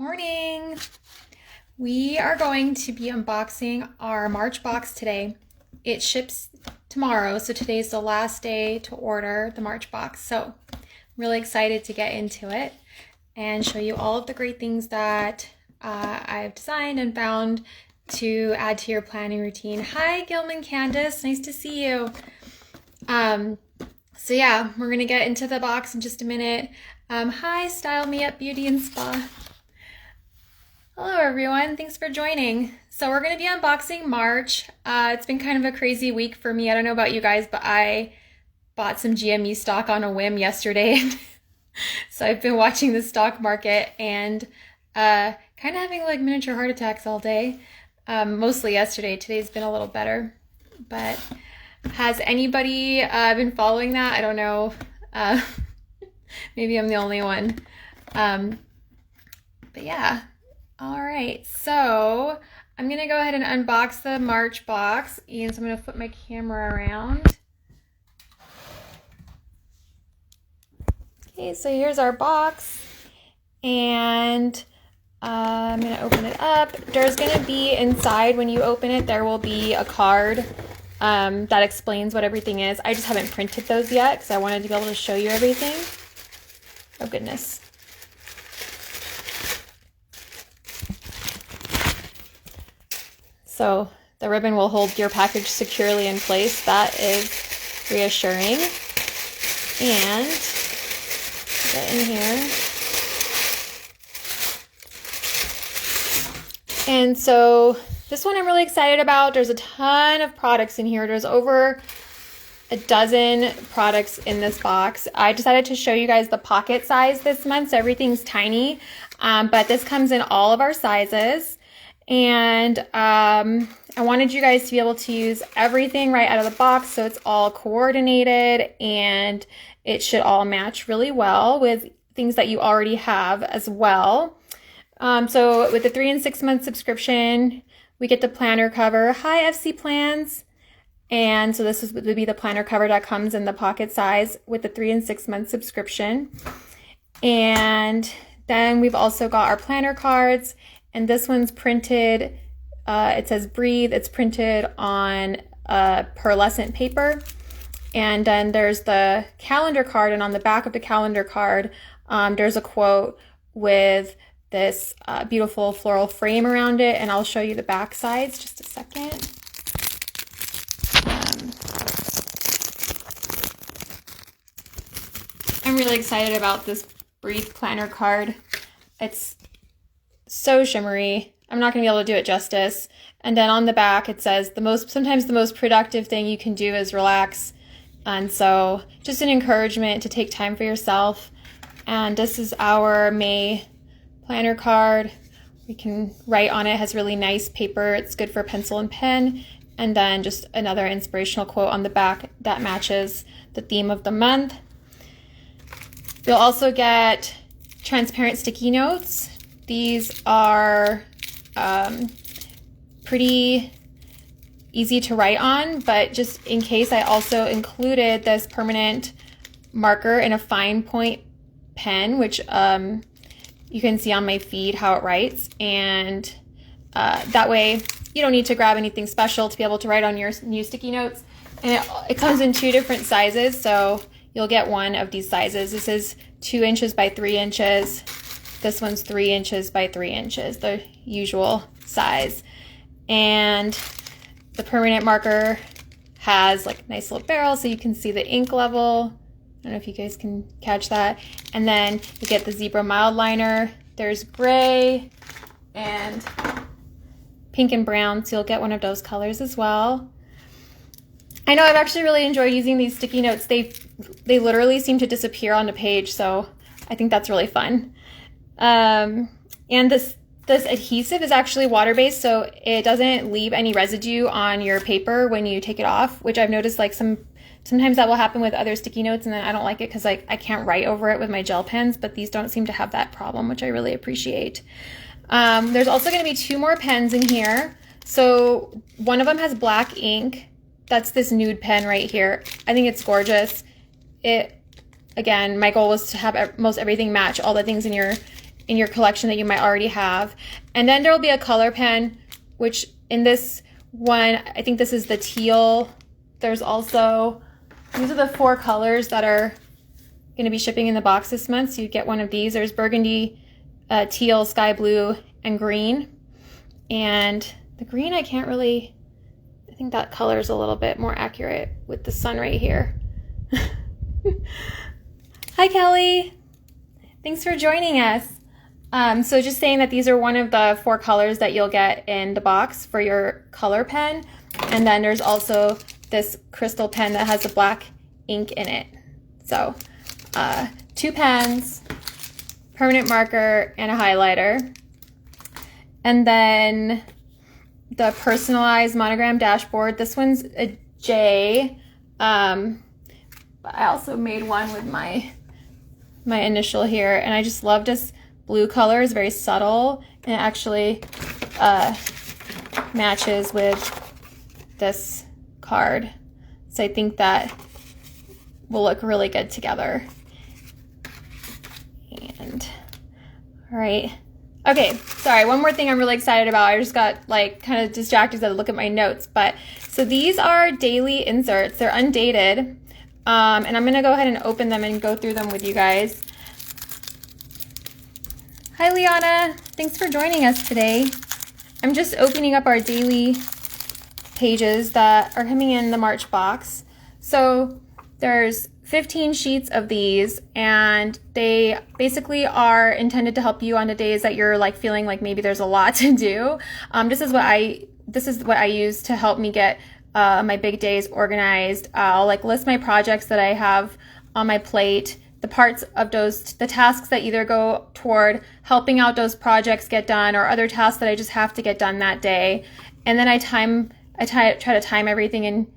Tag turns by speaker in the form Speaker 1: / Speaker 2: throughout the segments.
Speaker 1: Morning! We are going to be unboxing our March box today. It ships tomorrow, so today's the last day to order the March box. So I'm really excited to get into it and show you all of the great things that I've designed and found to add to your planning routine. Hi, Gilman Candace, nice to see you. So yeah, we're gonna get into the box in just a minute. Hi, Style Me Up Beauty and Spa. Hello everyone, thanks for joining. So we're going to be unboxing March. It's been kind of a crazy week for me. I don't know about you guys, but I bought some GME stock on a whim yesterday. So I've been watching the stock market and kind of having like miniature heart attacks all day. Mostly yesterday. Today's been a little better. But has anybody been following that? I don't know. Maybe I'm the only one. But yeah. All right, so I'm gonna go ahead and unbox the March box, and so I'm gonna flip my camera around. Okay, so here's our box, and I'm gonna open it up. There's gonna be inside, when you open it, there will be a card that explains what everything is. I just haven't printed those yet because I wanted to be able to show you everything. Oh goodness. So the ribbon will hold your package securely in place. That is reassuring. And get in here. And so this one I'm really excited about. There's a ton of products in here. There's over a dozen products in this box. I decided to show you guys the pocket size this month, so everything's tiny, but this comes in all of our sizes. And I wanted you guys to be able to use everything right out of the box, so it's all coordinated and it should all match really well with things that you already have as well. So with the 3 and 6 month subscription, we get the planner cover. Hi, FC Plans. And so this would be the planner cover that comes in the pocket size with the 3 and 6 month subscription. And then we've also got our planner cards. And this one's printed, it says Breathe. It's printed on pearlescent paper. And then there's the calendar card. And on the back of the calendar card, there's a quote with this beautiful floral frame around it. And I'll show you the back sides just a second. I'm really excited about this Breathe planner card. It's so shimmery. I'm not going to be able to do it justice. And then on the back it says sometimes the most productive thing you can do is relax. And so just an encouragement to take time for yourself. And this is our May planner card. We can write on it. It has really nice paper. It's good for pencil and pen. And then just another inspirational quote on the back that matches the theme of the month. You'll also get transparent sticky notes. These are pretty easy to write on, but just in case, I also included this permanent marker in a fine point pen, which you can see on my feed how it writes. And that way you don't need to grab anything special to be able to write on your new sticky notes. And it comes in 2 different sizes, so you'll get one of these sizes. This is 2 inches by 3 inches. This one's 3 inches by 3 inches, the usual size. And the permanent marker has like a nice little barrel so you can see the ink level. I don't know if you guys can catch that. And then you get the zebra mild liner. There's gray and pink and brown, so you'll get one of those colors as well. I know I've actually really enjoyed using these sticky notes. They literally seem to disappear on the page, so I think that's really fun. And this adhesive is actually water-based, so it doesn't leave any residue on your paper when you take it off, which I've noticed like sometimes that will happen with other sticky notes, and then I don't like it because like I can't write over it with my gel pens, but these don't seem to have that problem, which I really appreciate. There's also going to be 2 more pens in here. So one of them has black ink. That's this nude pen right here. I think it's gorgeous. Again, my goal was to have most everything match all the things in in your collection that you might already have. And then there will be a color pen, which in this one, I think this is the teal. There's also, these are the 4 colors that are going to be shipping in the box this month. So you get one of these. There's burgundy, teal, sky blue, and green. And the green, I can't really, I think that color is a little bit more accurate with the sun right here. Hi, Kelly. Thanks for joining us. So just saying that these are one of the 4 colors that you'll get in the box for your color pen. And then there's also this crystal pen that has the black ink in it. So 2 pens, permanent marker, and a highlighter. And then the personalized monogram dashboard. This one's a J. But I also made one with my initial here, and I just love this blue color. It's very subtle, and it actually matches with this card. So I think that will look really good together. And all right. Okay, sorry, one more thing I'm really excited about. I just got like kind of distracted as I look at my notes. But so these are daily inserts. They're undated. And I'm gonna go ahead and open them and go through them with you guys. Hi, Liana. Thanks for joining us today. I'm just opening up our daily pages that are coming in the March box. So there's 15 sheets of these, and they basically are intended to help you on the days that you're like feeling like maybe there's a lot to do. This is what I use to help me get my big days organized. I'll like list my projects that I have on my plate, the parts of those, the tasks that either go toward helping out those projects get done or other tasks that I just have to get done that day. And then I try to time everything in.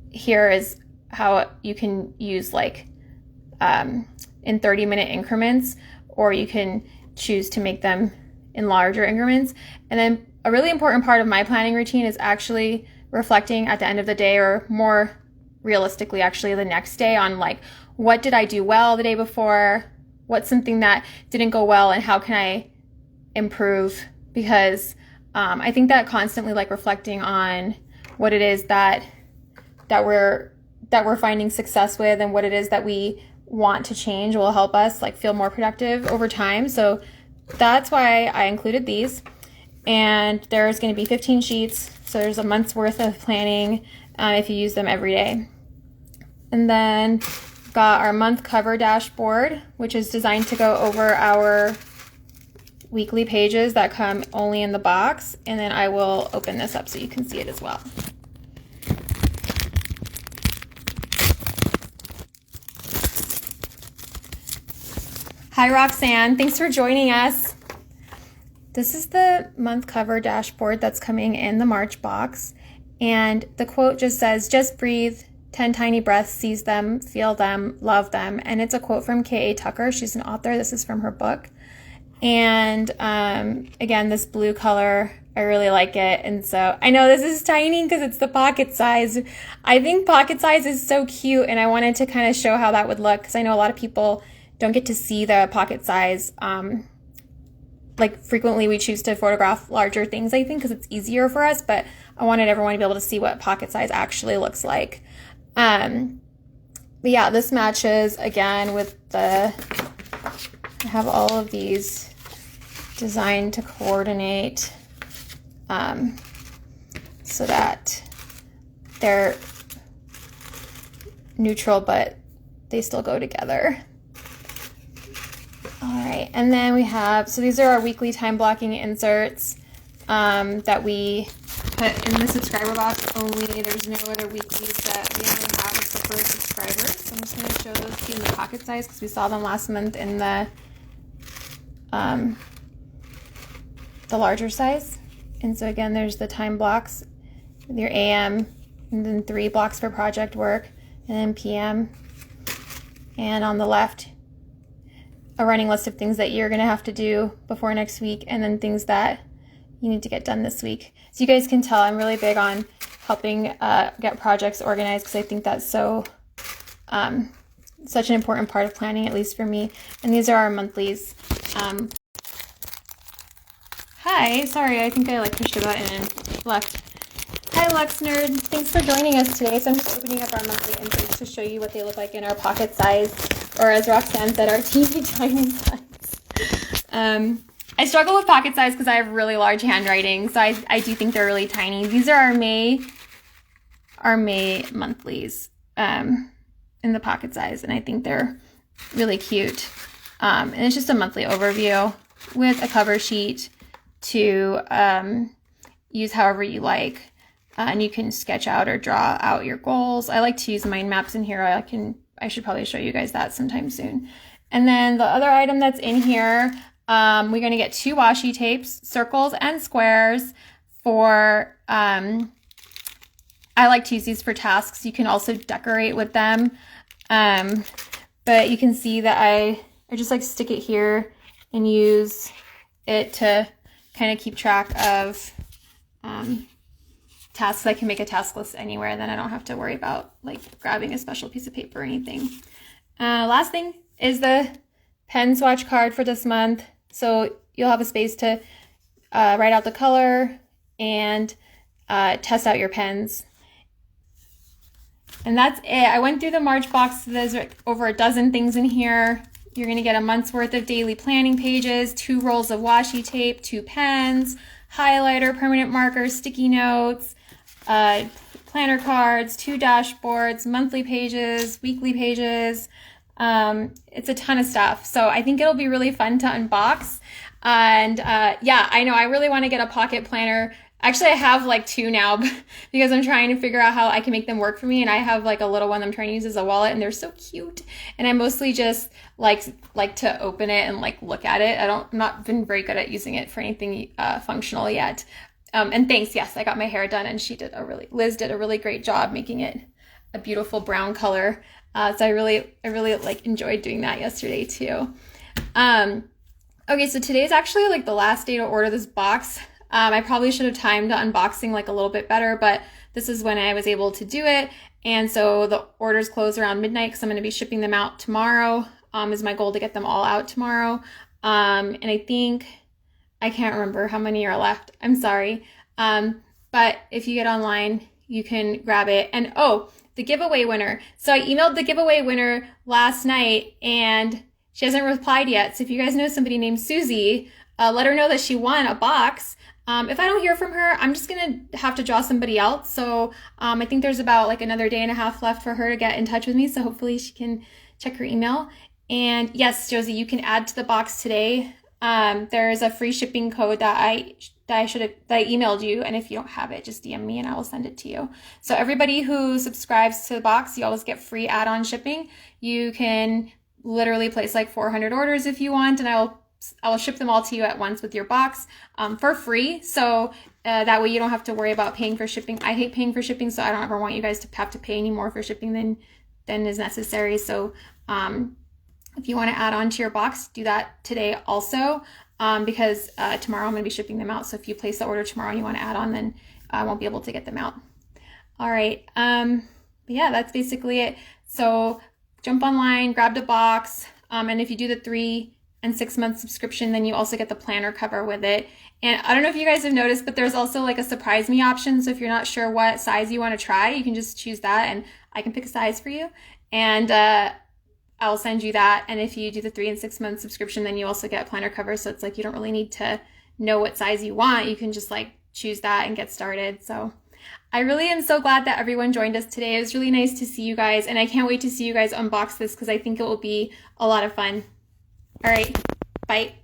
Speaker 1: Here is how you can use like in 30-minute increments, or you can choose to make them in larger increments. And then a really important part of my planning routine is actually reflecting at the end of the day, or more realistically actually the next day, on like, what did I do well the day before? What's something that didn't go well, and how can I improve? Because I think that constantly like reflecting on what it is that we're finding success with, and what it is that we want to change will help us like feel more productive over time. So that's why I included these. And there's going to be 15 sheets, so there's a month's worth of planning if you use them every day. And then got our month cover dashboard, which is designed to go over our weekly pages that come only in the box. And then I will open this up so you can see it as well. Hi, Roxanne. Thanks for joining us. This is the month cover dashboard that's coming in the March box. And the quote just says, "Just breathe, 10 tiny breaths, seize them, feel them, love them." And it's a quote from K.A. Tucker. She's an author. This is from her book. And again, this blue color, I really like it. And so I know this is tiny because it's the pocket size. I think pocket size is so cute, and I wanted to kind of show how that would look, because I know a lot of people don't get to see the pocket size. Like frequently we choose to photograph larger things, I think, because it's easier for us, but I wanted everyone to be able to see what pocket size actually looks like. But yeah, this matches again with I have all of these designed to coordinate so that they're neutral, but they still go together. All right, and then we have, so these are our weekly time blocking inserts that we put in the subscriber box only. There's no other weeklies that we only have except for subscribers. So I'm just going to show those to you in the pocket size, because we saw them last month in the larger size. And so again, there's the time blocks with your AM, and then 3 blocks for project work, and then PM. And on the left, a running list of things that you're going to have to do before next week, and then things that you need to get done this week. So you guys can tell I'm really big on helping get projects organized, because I think that's so such an important part of planning, at least for me. And these are our monthlies. Hi, sorry, I think I like pushed a button and left. Hi Lux Nerd, thanks for joining us today. So I'm just opening up our monthly inserts to show you what they look like in our pocket size, or as Roxanne said, our teeny tiny size. I struggle with pocket size because I have really large handwriting, so I do think they're really tiny. These are our May monthlies in the pocket size, and I think they're really cute. And it's just a monthly overview with a cover sheet to use however you like. And you can sketch out or draw out your goals. I like to use mind maps in here. I should probably show you guys that sometime soon. And then the other item that's in here, we're going to get 2 washi tapes, circles and squares for, I like to use these for tasks. You can also decorate with them. But you can see that I just like stick it here and use it to kind of keep track of tasks. I can make a task list anywhere, then I don't have to worry about like grabbing a special piece of paper or anything. Last thing is the pen swatch card for this month. So you'll have a space to write out the color and test out your pens. And that's it. I went through the March box. There's over a dozen things in here. You're going to get a month's worth of daily planning pages, 2 rolls of washi tape, 2 pens, highlighter, permanent markers, sticky notes, planner cards, 2 dashboards, monthly pages, weekly pages. It's a ton of stuff. So I think it'll be really fun to unbox. And yeah, I know I really want to get a pocket planner. Actually, I have like 2 now because I'm trying to figure out how I can make them work for me. And I have like a little one I'm trying to use as a wallet, and they're so cute. And I mostly just like to open it and like look at it. I'm not been very good at using it for anything functional yet. And thanks, yes, I got my hair done, and Liz did a really great job making it a beautiful brown color. So I really like enjoyed doing that yesterday too. Okay, so today's actually like the last day to order this box. I probably should have timed the unboxing like a little bit better, but this is when I was able to do it. And so the orders close around midnight because I'm going to be shipping them out tomorrow. Is my goal to get them all out tomorrow. And I think, I can't remember how many are left. I'm sorry. But if you get online, you can grab it. And oh, the giveaway winner. So I emailed the giveaway winner last night and she hasn't replied yet. So if you guys know somebody named Susie, let her know that she won a box. If I don't hear from her, I'm just going to have to draw somebody else. So I think there's about like another day and a half left for her to get in touch with me. So hopefully she can check her email. And yes, Josie, you can add to the box today. There's a free shipping code that I emailed you. And if you don't have it, just DM me and I will send it to you. So everybody who subscribes to the box, you always get free add-on shipping. You can literally place like 400 orders if you want, and I will ship them all to you at once with your box for free. So that way you don't have to worry about paying for shipping. I hate paying for shipping, so I don't ever want you guys to have to pay any more for shipping than is necessary. So if you want to add on to your box, do that today also, because tomorrow I'm going to be shipping them out. So if you place the order tomorrow and you want to add on, then I won't be able to get them out. All right. But yeah, that's basically it. So jump online, grab the box. And if you do the 3 and 6 month subscription, then you also get the planner cover with it. And I don't know if you guys have noticed, but there's also like a surprise me option. So if you're not sure what size you want to try, you can just choose that and I can pick a size for you. And I'll send you that. And if you do the 3 and 6 month subscription, then you also get a planner cover. So it's like you don't really need to know what size you want. You can just like choose that and get started. So I really am so glad that everyone joined us today. It was really nice to see you guys. And I can't wait to see you guys unbox this because I think it will be a lot of fun. All right, bye.